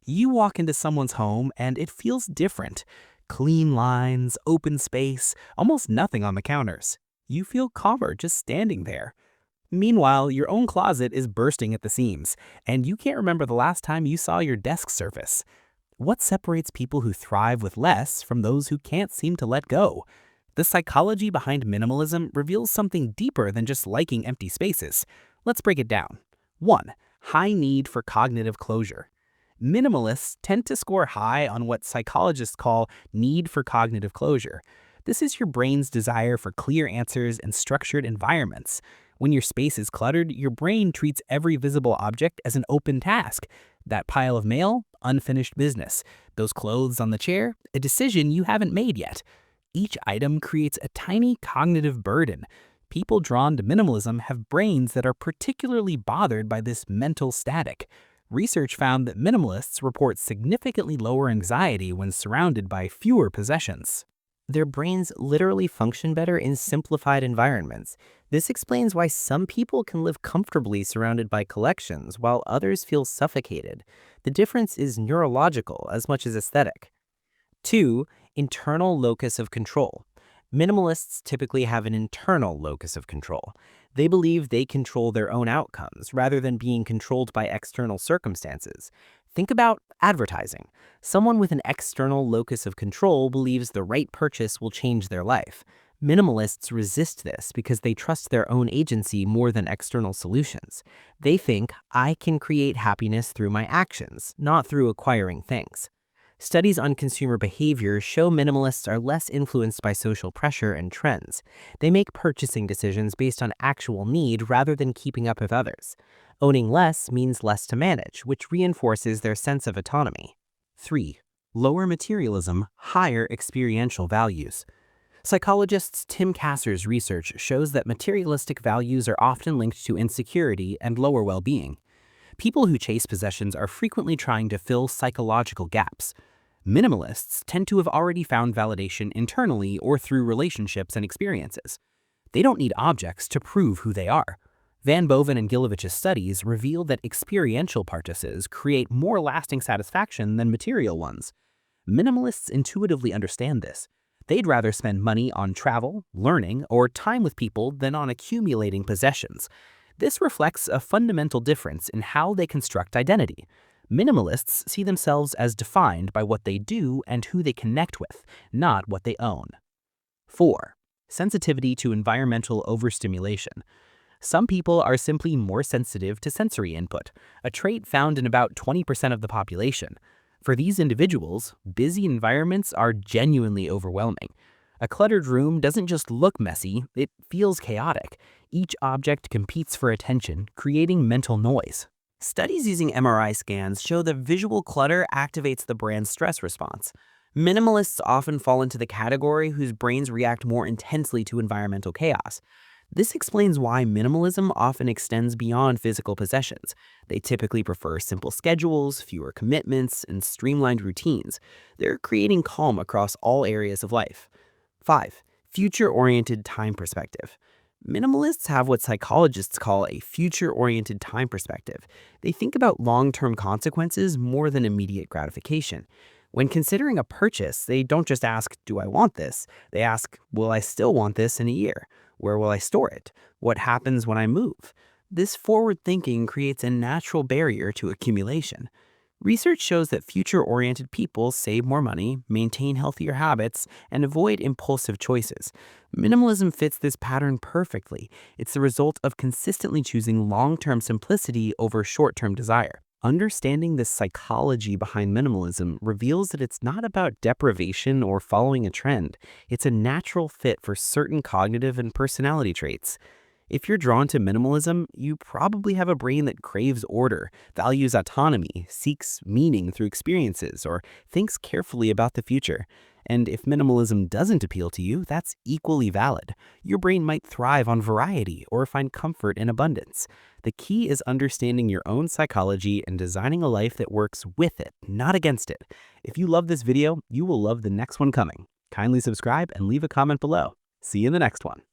You walk into someone's home and it feels different. Clean lines, open space, almost nothing on the counters. You feel calmer just standing there. Meanwhile, your own closet is bursting at the seams, and you can't remember the last time you saw your desk surface. What separates people who thrive with less from those who can't seem to let go? The psychology behind minimalism reveals something deeper than just liking empty spaces. Let's break it down. 1. High need for cognitive closure. Minimalists tend to score high on what psychologists call need for cognitive closure. This is your brain's desire for clear answers and structured environments. When your space is cluttered, your brain treats every visible object as an open task. That pile of mail, unfinished business. Those clothes on the chair, a decision you haven't made yet. Each item creates a tiny cognitive burden. People drawn to minimalism have brains that are particularly bothered by this mental static. Research found that minimalists report significantly lower anxiety when surrounded by fewer possessions. Their brains literally function better in simplified environments. This explains why some people can live comfortably surrounded by collections, while others feel suffocated. The difference is neurological as much as aesthetic. 2. Internal locus of control. Minimalists typically have an internal locus of control. They believe they control their own outcomes rather than being controlled by external circumstances. Think about advertising. Someone with an external locus of control believes the right purchase will change their life. Minimalists resist this because they trust their own agency more than external solutions. They think, I can create happiness through my actions, not through acquiring things. Studies on consumer behavior show minimalists are less influenced by social pressure and trends. They make purchasing decisions based on actual need rather than keeping up with others. Owning less means less to manage, which reinforces their sense of autonomy. 3. Lower materialism, higher experiential values. Psychologist Tim Kasser's research shows that materialistic values are often linked to insecurity and lower well-being. People who chase possessions are frequently trying to fill psychological gaps. Minimalists tend to have already found validation internally or through relationships and experiences. They don't need objects to prove who they are. Van Boven and Gilovich's studies reveal that experiential purchases create more lasting satisfaction than material ones. Minimalists intuitively understand this. They'd rather spend money on travel, learning, or time with people than on accumulating possessions. This reflects a fundamental difference in how they construct identity. Minimalists see themselves as defined by what they do and who they connect with, not what they own. 4. Sensitivity to environmental overstimulation. Some people are simply more sensitive to sensory input, a trait found in about 20% of the population. For these individuals, busy environments are genuinely overwhelming. A cluttered room doesn't just look messy, it feels chaotic. Each object competes for attention, creating mental noise. Studies using MRI scans show that visual clutter activates the brain's stress response. Minimalists often fall into the category whose brains react more intensely to environmental chaos. This explains why minimalism often extends beyond physical possessions. They typically prefer simple schedules, fewer commitments, and streamlined routines. They're creating calm across all areas of life. 5. Future-oriented time perspective. Minimalists have what psychologists call a future-oriented time perspective. They think about long-term consequences more than immediate gratification. When considering a purchase, they don't just ask, do I want this? They ask, will I still want this in a year? Where will I store it? What happens when I move? This forward thinking creates a natural barrier to accumulation. Research shows that future-oriented people save more money, maintain healthier habits, and avoid impulsive choices. Minimalism fits this pattern perfectly. It's the result of consistently choosing long-term simplicity over short-term desire. Understanding the psychology behind minimalism reveals that it's not about deprivation or following a trend. It's a natural fit for certain cognitive and personality traits. If you're drawn to minimalism, you probably have a brain that craves order, values autonomy, seeks meaning through experiences, or thinks carefully about the future. And if minimalism doesn't appeal to you, that's equally valid. Your brain might thrive on variety or find comfort in abundance. The key is understanding your own psychology and designing a life that works with it, not against it. If you love this video, you will love the next one coming. Kindly subscribe and leave a comment below. See you in the next one.